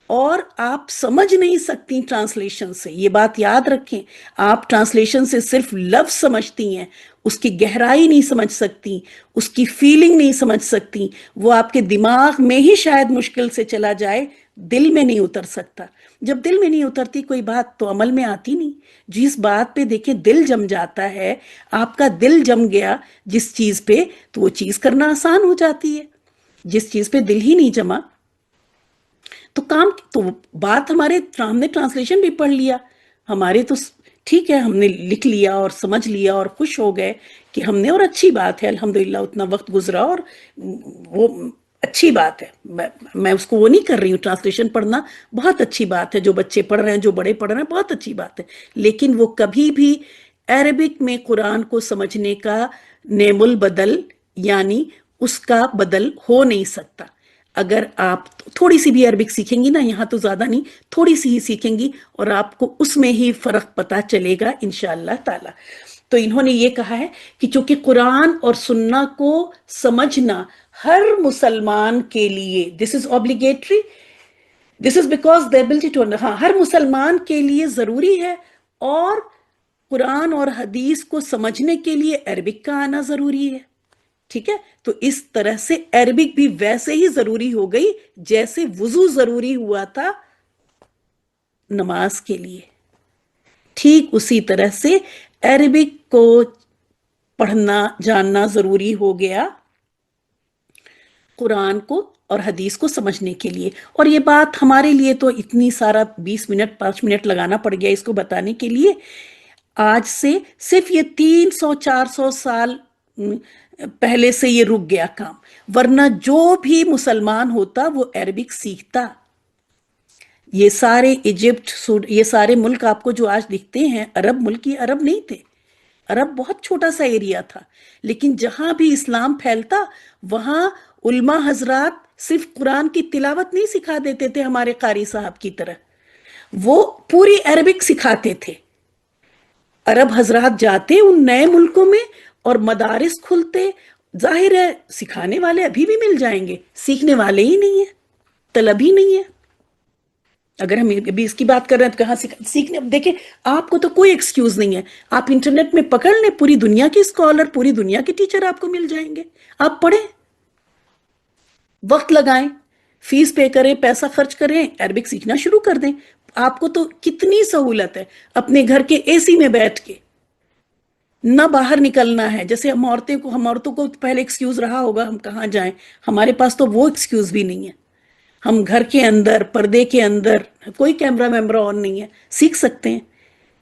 اور آپ سمجھ نہیں سکتی ٹرانسلیشن سے. یہ بات یاد رکھیں، آپ ٹرانسلیشن سے صرف لفظ سمجھتی ہیں، اس کی گہرائی نہیں سمجھ سکتی، اس کی فیلنگ نہیں سمجھ سکتی. وہ آپ کے دماغ میں ہی شاید مشکل سے چلا جائے، دل میں نہیں اتر سکتا. جب دل میں نہیں اترتی کوئی بات تو عمل میں آتی نہیں. جس بات پہ دیکھیں دل جم جاتا ہے، آپ کا دل جم گیا جس چیز پہ، تو وہ چیز کرنا آسان ہو جاتی ہے. جس چیز پہ دل ہی نہیں جمع تو کام تو بات ہم نے ٹرانسلیشن بھی پڑھ لیا، ہمارے تو ٹھیک ہے، ہم نے لکھ لیا اور سمجھ لیا اور خوش ہو گئے کہ ہم نے، اور اچھی بات ہے الحمدللہ اتنا وقت گزرا، اور وہ اچھی بات ہے. میں اس کو وہ نہیں کر رہی ہوں، ٹرانسلیشن پڑھنا بہت اچھی بات ہے، جو بچے پڑھ رہے ہیں، جو بڑے پڑھ رہے ہیں، بہت اچھی بات ہے. لیکن وہ کبھی بھی عربک میں قرآن کو سمجھنے کا نعم البدل، یعنی اس کا بدل ہو نہیں سکتا. اگر آپ تھوڑی سی بھی عربک سیکھیں گی نا، یہاں تو زیادہ نہیں، تھوڑی سی ہی سیکھیں گی، اور آپ کو اس میں ہی فرق پتا چلے گا انشاءاللہ تعالی. تو انہوں نے یہ کہا ہے کہ چونکہ قرآن اور سنت کو سمجھنا ہر مسلمان کے لیے، دس از obligatory، this is because the ability to، ہاں ہر مسلمان کے لیے ضروری ہے، اور قرآن اور حدیث کو سمجھنے کے لیے عربک کا آنا ضروری ہے. ٹھیک ہے. تو اس طرح سے عربک بھی ویسے ہی ضروری ہو گئی جیسے وضو ضروری ہوا تھا نماز کے لیے. ٹھیک اسی طرح سے عربک کو پڑھنا جاننا ضروری ہو گیا قرآن کو اور حدیث کو سمجھنے کے لیے. اور یہ بات ہمارے لیے تو اتنی سارا 20 منٹ 5 منٹ لگانا پڑ گیا اس کو بتانے کے لیے. آج سے صرف یہ 300 400 سال پہلے سے یہ رک گیا کام، ورنہ جو بھی مسلمان ہوتا وہ عربک سیکھتا. یہ سارے ایجپٹ، یہ سارے ملک آپ کو جو آج دکھتے ہیں عرب ملک، یہ عرب نہیں تھے. عرب بہت چھوٹا سا ایریا تھا، لیکن جہاں بھی اسلام پھیلتا وہاں علماء حضرات صرف قرآن کی تلاوت نہیں سکھا دیتے تھے ہمارے قاری صاحب کی طرح، وہ پوری عربک سکھاتے تھے. عرب حضرات جاتے ان نئے ملکوں میں اور مدارس کھلتے، ظاہر ہے سکھانے والے ابھی بھی مل جائیں گے، سیکھنے والے ہی نہیں ہیں، طلب ہی نہیں ہے. اگر ہم ابھی اس کی بات کر رہے ہیں تو کہاں سیکھنے؟ دیکھیں آپ کو تو کوئی ایکسکیوز نہیں ہے، آپ انٹرنیٹ میں پکڑ لیں، پوری دنیا کے اسکالر، پوری دنیا کے ٹیچر آپ کو مل جائیں گے. آپ پڑھیں، وقت لگائیں، فیس پے کریں، پیسہ خرچ کریں، عربک سیکھنا شروع کر دیں. آپ کو تو کتنی سہولت ہے، اپنے گھر کے اے سی میں بیٹھ کے، نہ باہر نکلنا ہے. جیسے ہم عورتوں کو پہلے ایکسکیوز رہا ہوگا ہم کہاں جائیں، ہمارے پاس تو وہ ایکسکیوز بھی نہیں ہے. ہم گھر کے اندر، پردے کے اندر، کوئی کیمرہ میمرہ آن نہیں ہے، سیکھ سکتے ہیں،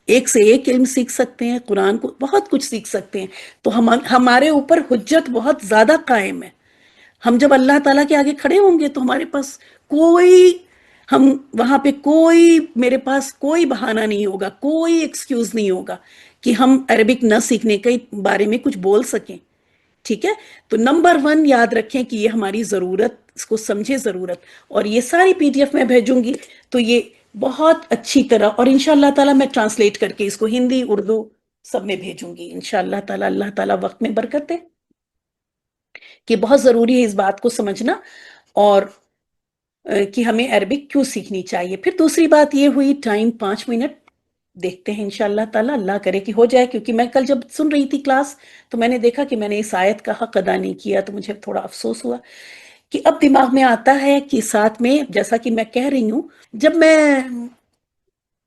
ایک سے ایک علم سیکھ سکتے ہیں، قرآن کو بہت کچھ سیکھ سکتے ہیں. تو ہمارے اوپر حجت بہت زیادہ قائم ہے. ہم جب اللہ تعالیٰ کے آگے کھڑے ہوں گے تو ہمارے پاس ہم وہاں پہ میرے پاس کوئی بہانہ نہیں ہوگا، کوئی ایکسکیوز نہیں ہوگا کہ ہم عربک نہ سیکھنے کے بارے میں کچھ بول سکیں. ٹھیک ہے. تو نمبر 1 یاد رکھیں کہ یہ ہماری ضرورت، اس کو سمجھے ضرورت. اور یہ ساری PDF میں بھیجوں گی تو یہ بہت اچھی طرح، اور انشاءاللہ تعالیٰ میں ٹرانسلیٹ کر کے اس کو ہندی اردو سب میں بھیجوں گی انشاءاللہ تعالیٰ. اللہ تعالیٰ وقت میں برکت دے. کہ بہت ضروری ہے اس بات کو سمجھنا، اور کہ ہمیں عربک کیوں سیکھنی چاہیے. پھر دوسری بات یہ ہوئی ٹائم 5 منٹ، دیکھتے ہیں انشاءاللہ تعالیٰ، اللہ کرے کہ ہو جائے. کیونکہ میں کل جب سن رہی تھی کلاس تو میں نے دیکھا کہ میں نے اس آیت کا حق ادا نہیں کیا، تو مجھے تھوڑا افسوس ہوا. کہ اب دماغ میں آتا ہے کہ ساتھ میں جیسا کہ میں کہہ رہی ہوں، جب میں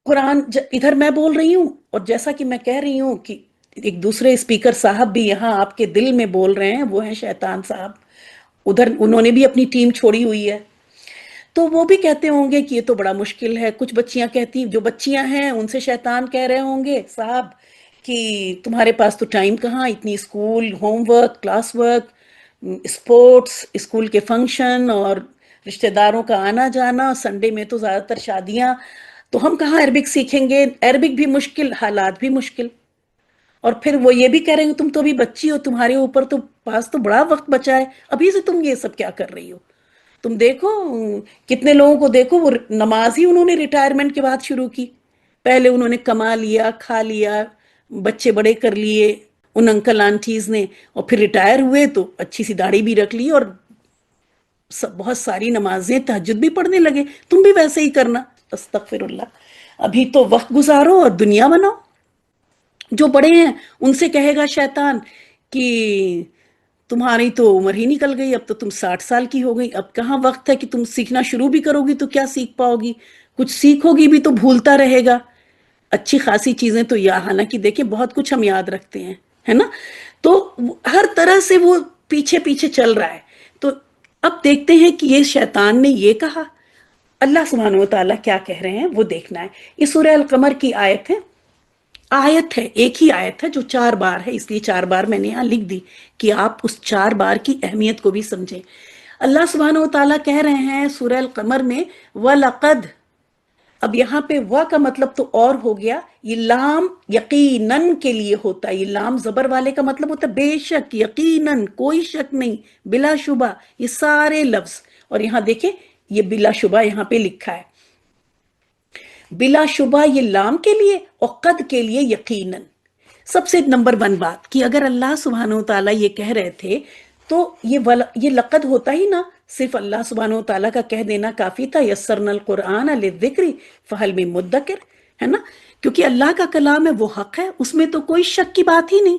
قرآن ادھر میں بول رہی ہوں، اور جیسا کہ میں کہہ رہی ہوں کہ ایک دوسرے اسپیکر صاحب بھی یہاں آپ کے دل میں بول رہے ہیں، وہ ہیں شیطان صاحب، ادھر انہوں نے بھی اپنی ٹیم چھوڑی ہوئی ہے. تو وہ بھی کہتے ہوں گے کہ یہ تو بڑا مشکل ہے. کچھ بچیاں کہتی، جو بچیاں ہیں ان سے شیطان کہہ رہے ہوں گے صاحب کہ تمہارے پاس تو ٹائم کہاں، اتنی school, home work, class work, sports, school کے فنکشن اور رشتہ داروں کا آنا جانا، سنڈے میں تو زیادہ تر شادیاں، تو ہم کہاں عربک سیکھیں گے، عربک بھی مشکل، حالات بھی مشکل۔ اور پھر وہ یہ بھی کہہ رہے ہیں تم تو ابھی بچی ہو، تمہارے اوپر تو پاس تو بڑا وقت بچا ہے، ابھی سے تم یہ سب کیا کر رہی ہو؟ تم دیکھو کتنے لوگوں کو دیکھو، وہ نماز ہی انہوں نے ریٹائرمنٹ کے بعد شروع کی، پہلے انہوں نے کما لیا، کھا لیا، بچے بڑے کر لیے ان انکل آنٹیز نے، اور پھر ریٹائر ہوئے تو اچھی سی داڑھی بھی رکھ لی اور بہت ساری نمازیں تہجد بھی پڑھنے لگے۔ تم بھی ویسے ہی کرنا، استغفر اللہ، ابھی تو وقت گزارو اور دنیا بناؤ۔ جو بڑے ہیں ان سے کہے گا شیطان کہ تمہاری تو عمر ہی نکل گئی، اب تو تم 60 سال کی ہو گئی، اب کہاں وقت ہے کہ تم سیکھنا شروع بھی کرو گی تو کیا سیکھ پاؤ گی، کچھ سیکھو گی بھی تو بھولتا رہے گا اچھی خاصی چیزیں تو، یا حالانکہ دیکھیں بہت کچھ ہم یاد رکھتے ہیں، ہے نا؟ تو ہر طرح سے وہ پیچھے پیچھے چل رہا ہے۔ تو اب دیکھتے ہیں کہ یہ شیطان نے یہ کہا، اللہ سبحانہ و تعالیٰ کیا کہہ رہے ہیں وہ دیکھنا ہے۔ یہ سورہ القمر کی آیت ہے، آیت ہے، ایک ہی آیت ہے جو 4 بار ہے، اس لیے 4 بار میں نے یہاں لکھ دی کہ آپ اس 4 بار کی اہمیت کو بھی سمجھیں۔ اللہ سبحانہ و تعالیٰ کہہ رہے ہیں سورہ القمر میں وَلَقَدْ، اب یہاں پہ وا کا مطلب تو اور ہو گیا، یہ لام یقیناً کے لیے ہوتا ہے، یہ لام زبر والے کا مطلب ہوتا ہے بے شک، یقیناً، کوئی شک نہیں، بلا شبہ، یہ سارے لفظ، اور یہاں دیکھیں یہ بلا شبہ یہاں پہ لکھا ہے، بلا شبہ یہ لام کے لیے اور قد کے لیے یقیناً۔ سب سے نمبر 1 بات کہ اگر اللہ سبحانہ و تعالیٰ یہ کہہ رہے تھے تو یہ لقد ہوتا ہی نا، صرف اللہ سبحانہ و تعالیٰ کا کہہ دینا کافی تھا، یسرنا القرآن للذکر فہل من مدکر، ہے نا؟ کیونکہ اللہ کا کلام ہے، وہ حق ہے، اس میں تو کوئی شک کی بات ہی نہیں۔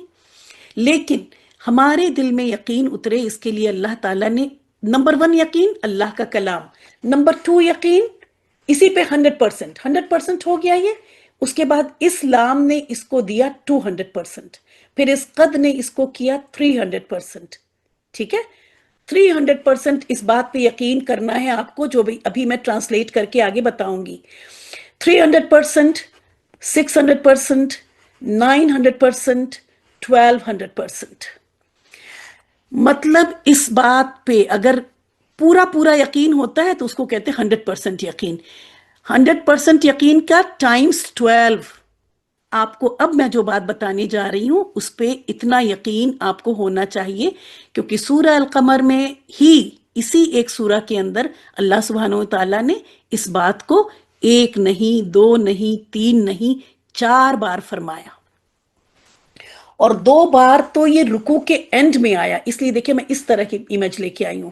لیکن ہمارے دل میں یقین اترے، اس کے لیے اللہ تعالیٰ نے نمبر 1 یقین اللہ کا کلام، نمبر 2 یقین اسی پہ 100% ہو گیا یہ، اس کے بعد اسلام نے اس کو دیا 200%، پھر اس قد نے اس کو کیا 300%، ٹھیک ہے؟ 300% اس بات پہ یقین کرنا ہے آپ کو، جو بھی ابھی میں ٹرانسلیٹ کر کے آگے بتاؤں گی۔ 300%، 600%، 900%، 1200%۔ مطلب اس بات پہ اگر پورا پورا یقین ہوتا ہے تو اس کو کہتے ہیں 100% یقین۔ 100% یقین کا ٹائمز 12۔ آپ کو اب میں جو بات بتانے جا رہی ہوں اس پہ اتنا یقین آپ کو ہونا چاہیے، کیونکہ سورہ القمر میں ہی، اسی ایک سورہ کے اندر اللہ سبحانہ و تعالیٰ نے اس بات کو 1 نہیں، 2 نہیں، 3 نہیں، 4 بار فرمایا، اور 2 بار تو یہ رکوع کے اینڈ میں آیا، اس لیے دیکھیں میں اس طرح کی امیج لے کے آئی ہوں،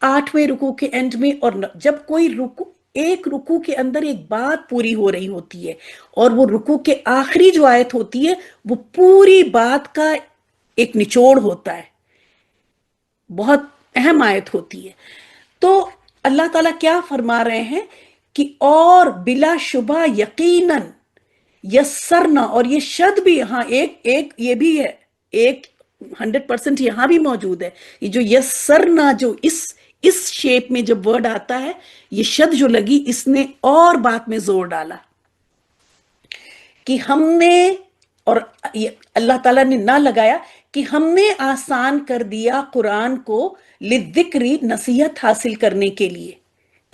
8ویں رکوع کے اینڈ میں، اور جب کوئی رکوع، ایک رکوع کے اندر ایک بات پوری ہو رہی ہوتی ہے، اور وہ رکوع کے آخری جو آیت ہوتی ہے وہ پوری بات کا ایک نچوڑ ہوتا ہے، بہت اہم آیت ہوتی ہے۔ تو اللہ تعالیٰ کیا فرما رہے ہیں کہ اور بلا شبہ یقیناً یسرنا، اور یہ شد بھی یہاں ایک یہ بھی ہے، ایک 100% یہاں بھی موجود ہے، یہ جو یسرنا، جو اس شیپ میں جب ورڈ آتا ہے، یہ شد جو لگی اس نے اور بات میں زور ڈالا کہ ہم نے، اور اللہ تعالیٰ نے نہ لگایا کہ ہم نے آسان کر دیا قرآن کو للذکری، نصیحت حاصل کرنے کے لیے۔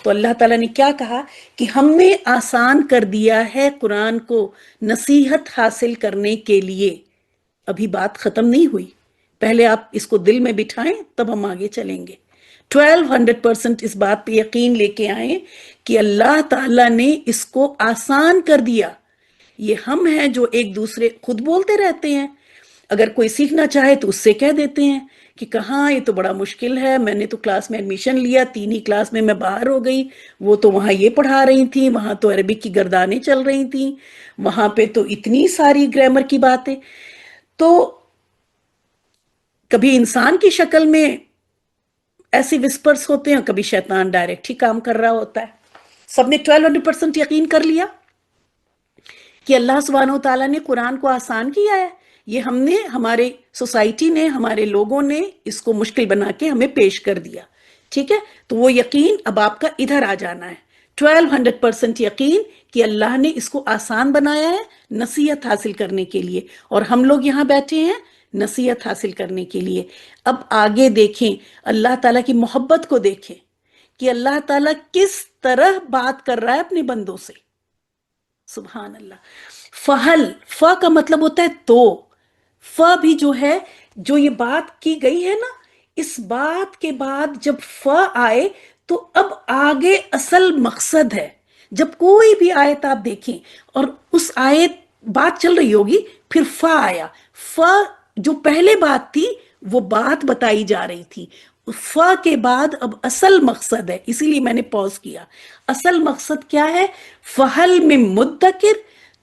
تو اللہ تعالیٰ نے کیا کہا کہ ہم نے آسان کر دیا ہے قرآن کو نصیحت حاصل کرنے کے لیے۔ ابھی بات ختم نہیں ہوئی، پہلے آپ اس کو دل میں بٹھائیں تب ہم آگے چلیں گے۔ 1200% اس بات پہ یقین لے کے آئیں کہ اللہ تعالیٰ نے اس کو آسان کر دیا۔ یہ ہم ہیں جو ایک دوسرے خود بولتے رہتے ہیں، اگر کوئی سیکھنا چاہے تو اس سے کہہ دیتے ہیں کہ کہاں، یہ تو بڑا مشکل ہے، میں نے تو کلاس میں ایڈمیشن لیا، 3 ہی کلاس میں باہر ہو گئی، وہ تو وہاں یہ پڑھا رہی تھیں، وہاں تو عربک کی گردانیں چل رہی تھیں، وہاں پہ تو اتنی ساری گرامر کی باتیں۔ تو کبھی انسان کی شکل میں ایسی وسپرز ہوتے ہیں، کبھی شیطان ڈائریکٹ ہی کام کر رہا ہوتا ہے۔ سب نے 1200% یقین کر لیا کہ اللہ سبحانہ و تعالیٰ نے قرآن کو آسان کیا ہے، یہ ہم نے، ہمارے سوسائٹی نے، ہمارے لوگوں نے اس کو مشکل بنا کے ہمیں پیش کر دیا، ٹھیک ہے؟ تو وہ یقین اب آپ کا ادھر آ جانا ہے، 1200% یقین کہ اللہ نے اس کو آسان بنایا ہے نصیحت حاصل کرنے کے لیے، اور ہم لوگ یہاں بیٹھے ہیں نصیحت حاصل کرنے کے لیے۔ اب آگے دیکھیں، اللہ تعالیٰ کی محبت کو دیکھیں کہ اللہ تعالیٰ کس طرح بات کر رہا ہے اپنے بندوں سے۔ سبحان اللہ۔ فہل، فا کا مطلب ہوتا ہے تو، فا بھی جو ہے، جو یہ بات کی گئی ہے نا، اس بات کے بعد جب فا آئے تو اب آگے اصل مقصد ہے۔ جب کوئی بھی آیت آپ دیکھیں اور اس آیت بات چل رہی ہوگی، پھر فا آیا، فا جو پہلے بات تھی وہ بات بتائی جا رہی تھی، فا کے بعد اب اصل مقصد ہے، اسی لیے میں نے پوز کیا۔ اصل مقصد کیا ہے؟ فہل میں مدکر،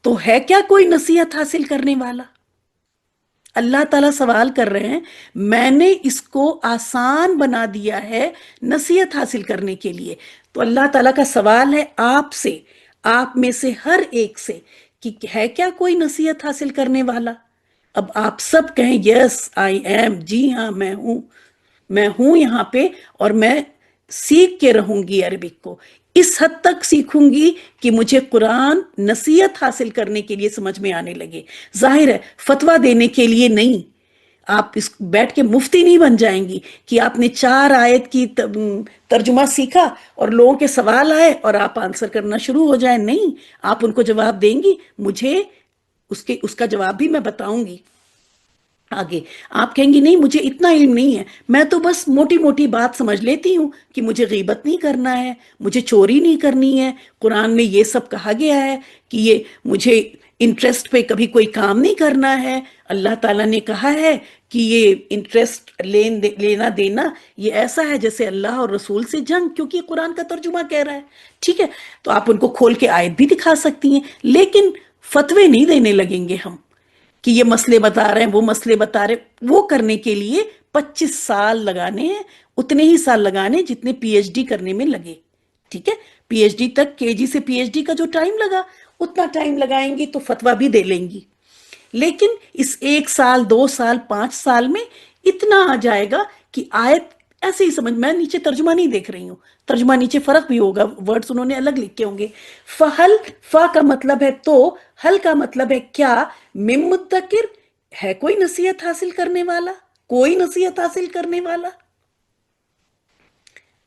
تو ہے کیا کوئی نصیحت حاصل کرنے والا؟ اللہ تعالیٰ سوال کر رہے ہیں، میں نے اس کو آسان بنا دیا ہے نصیحت حاصل کرنے کے لیے۔ تو اللہ تعالیٰ کا سوال ہے آپ سے، آپ میں سے ہر ایک سے، کہ ہے کیا کوئی نصیحت حاصل کرنے والا؟ اب آپ سب کہیں یس آئی ایم، جی ہاں میں ہوں یہاں پہ، اور میں سیکھ کے رہوں گی عربک کو، اس حد تک سیکھوں گی کہ مجھے قرآن نصیحت حاصل کرنے کے لیے سمجھ میں آنے لگے۔ ظاہر ہے فتویٰ دینے کے لیے نہیں، آپ اس بیٹھ کے مفتی نہیں بن جائیں گی کہ آپ نے 4 آیت کی ترجمہ سیکھا اور لوگوں کے سوال آئے اور آپ آنسر کرنا شروع ہو جائیں۔ نہیں، آپ ان کو جواب دیں گی، مجھے اس کا جواب بھی میں بتاؤں گی آگے۔ آپ کہیں گی نہیں مجھے اتنا علم نہیں ہے، میں تو بس موٹی موٹی بات سمجھ لیتی ہوں کہ مجھے غیبت نہیں کرنا ہے، مجھے چوری نہیں کرنی ہے، قرآن میں یہ سب کہا گیا ہے کہ یہ مجھے انٹرسٹ پہ کبھی کوئی کام نہیں کرنا ہے، اللہ تعالیٰ نے کہا ہے کہ یہ انٹرسٹ لینا دینا یہ ایسا ہے جیسے اللہ اور رسول سے جنگ، کیونکہ یہ قرآن کا ترجمہ کہہ رہا ہے۔ ٹھیک ہے، تو آپ ان کو کھول کے آیت بھی دکھا سکتی ہیں، لیکن فتوے نہیں دینے لگیں گے ہم کہ یہ مسئلے بتا رہے ہیں وہ مسئلے بتا رہے ہیں۔ وہ کرنے کے لیے 25 سال لگانے ہیں، اتنے ہی سال لگانے جتنے پی ایچ ڈی کرنے میں لگے۔ ٹھیک ہے، پی ایچ ڈی تک، کے جی سے پی ایچ ڈی کا جو ٹائم لگا اتنا ٹائم لگائیں گی تو فتویٰ بھی دے لیں گی، لیکن اس 1 سال 2 سال 5 سال میں اتنا آ جائے گا کہ آیت ایسے ہی سمجھ، میں نیچے ترجمہ نہیں دیکھ رہی ہوں، ترجمہ نیچے فرق بھی ہوگا، ورڈز انہوں نے الگ لکھے ہوں گے۔ فہل، فا کا مطلب ہے تو، حل کا مطلب ہے کیا، من مدکر، ہے کوئی نصیحت حاصل کرنے والا، کوئی نصیحت حاصل کرنے والا؟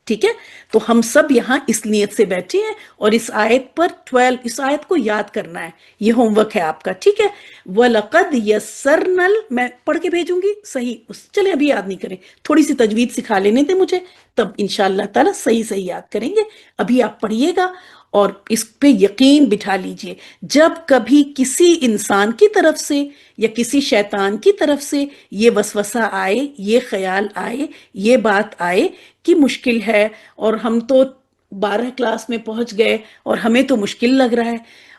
ٹھیک ہے، تو ہم سب یہاں اس نیت سے بیٹھے ہیں اور اس آیت پر 12، اس آیت کو یاد کرنا ہے، یہ ہوم ورک ہے آپ کا۔ ٹھیک ہے، وَلَقَدْ يَسَّرْنَا، میں پڑھ کے بھیجوں گی صحیح، چلیں ابھی یاد نہیں کریں، تھوڑی سی تجوید سکھا لینے دیں مجھے، تب انشاءاللہ تعالیٰ صحیح یاد کریں گے۔ ابھی آپ پڑھیے گا اور اس پہ یقین بٹھا لیجئے، جب کبھی کسی انسان کی طرف سے یا کسی شیطان کی طرف سے یہ وسوسہ آئے، یہ خیال آئے، یہ بات آئے کہ مشکل ہے اور ہم تو 12 کلاس میں پہنچ گئے اور ہمیں تو مشکل لگ رہا ہے،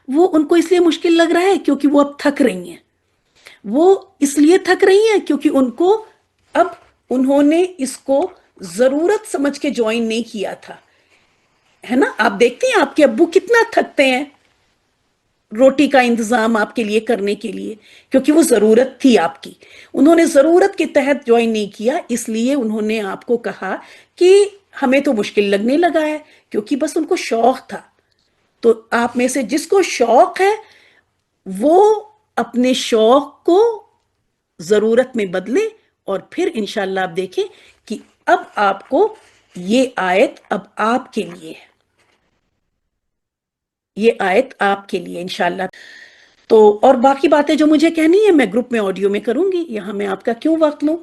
وہ ان کو اس لیے مشکل لگ رہا ہے کیونکہ وہ اب تھک رہی ہیں، وہ اس لیے تھک رہی ہیں کیونکہ ان کو اب انہوں نے اس کو ضرورت سمجھ کے جوائن نہیں کیا تھا، ہے نا؟ آپ دیکھتے ہیں آپ کے ابو کتنا تھکتے ہیں روٹی کا انتظام آپ کے لیے کرنے کے لیے، کیونکہ وہ ضرورت تھی آپ کی، انہوں نے ضرورت کے تحت جوائن نہیں کیا، اس لیے انہوں نے آپ کو کہا کہ ہمیں تو مشکل لگنے لگا ہے، کیونکہ بس ان کو شوق تھا۔ تو آپ میں سے جس کو شوق ہے وہ اپنے شوق کو ضرورت میں بدلے، اور پھر انشاءاللہ آپ دیکھیں کہ اب آپ کو یہ آیت اب آپ کے لیے ہے، یہ آیت آپ کے لیے انشاءاللہ۔ تو اور باقی باتیں جو مجھے کہنی ہے میں گروپ میں آڈیو میں کروں گی، یہاں میں آپ کا کیوں وقت لوں۔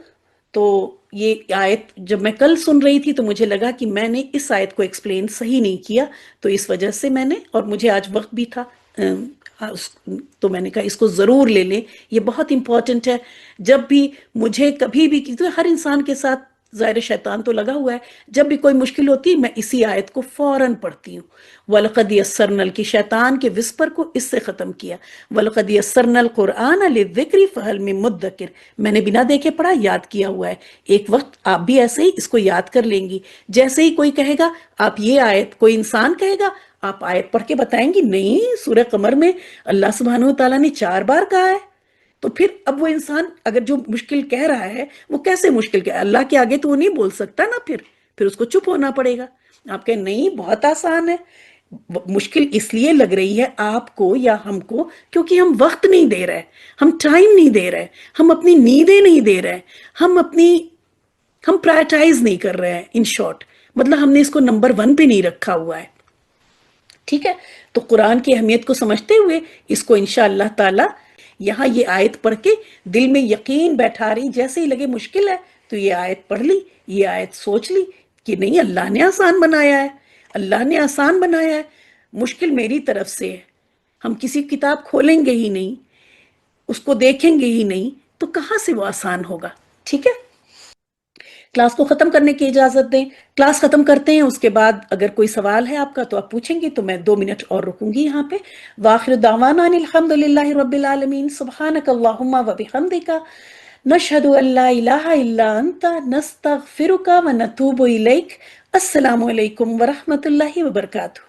تو یہ آیت جب میں کل سن رہی تھی تو مجھے لگا کہ میں نے اس آیت کو ایکسپلین صحیح نہیں کیا، تو اس وجہ سے میں نے، اور مجھے آج وقت بھی تھا تو میں نے کہا اس کو ضرور لے لیں، یہ بہت امپورٹنٹ ہے۔ جب بھی مجھے کبھی بھی، ہر انسان کے ساتھ ظاہر شیطان تو لگا ہوا ہے، جب بھی کوئی مشکل ہوتی ہے میں اسی آیت کو فوراً پڑھتی ہوں، وَلَقَدْ يَسَّرْنَا کی شیطان کے وسپر کو اس سے ختم کیا، وَلَقَدْ يَسَّرْنَا الْقُرْآنَ لِلذِّكْرِ فَهَلْ مِن مُدَّكِرٍ، میں نے بنا دیکھے پڑھا، یاد کیا ہوا ہے، ایک وقت آپ بھی ایسے ہی اس کو یاد کر لیں گی، جیسے ہی کوئی کہے گا آپ یہ آیت، کوئی انسان کہے گا آپ آیت پڑھ کے بتائیں گی نہیں سورہ قمر میں اللہ سبحانہ وتعالیٰ نے 4 بار کہا ہے، تو پھر اب وہ انسان اگر جو مشکل کہہ رہا ہے وہ کیسے مشکل کہہ، اللہ کے آگے تو وہ نہیں بول سکتا نا، پھر اس کو چپ ہونا پڑے گا۔ آپ کہیں نہیں بہت آسان ہے، مشکل اس لیے لگ رہی ہے آپ کو یا ہم کو کیونکہ ہم وقت نہیں دے رہے، ہم ٹائم نہیں دے رہے، ہم اپنی نیندیں نہیں دے رہے، ہم پرائرٹائز نہیں کر رہے ہیں، ان شارٹ مطلب ہم نے اس کو نمبر ون پہ نہیں رکھا ہوا ہے. ٹھیک ہے، تو قرآن کی اہمیت کو سمجھتے ہوئے اس کو انشاءاللہ تعالی یہاں یہ آیت پڑھ کے دل میں یقین بیٹھا رہی، جیسے ہی لگے مشکل ہے تو یہ آیت پڑھ لی، یہ آیت سوچ لی کہ نہیں اللہ نے آسان بنایا ہے، اللہ نے آسان بنایا ہے، مشکل میری طرف سے ہے. ہم کسی کتاب کھولیں گے ہی نہیں، اس کو دیکھیں گے ہی نہیں تو کہاں سے وہ آسان ہوگا. ٹھیک ہے، کلاس کو ختم کرنے کی اجازت دیں. کلاس ختم کرتے ہیں، اس کے بعد اگر کوئی سوال ہے آپ کا تو آپ پوچھیں گے، تو میں 2 منٹ اور رکوں گی یہاں پہ. وآخر دعوانا ان الحمد للہ رب العالمین، سبحانک اللہم و بحمدک، نشہد ان لا الہ الا انت، نستغفرک و نتوب الیک. السلام علیکم ورحمۃ اللہ وبرکاتہ.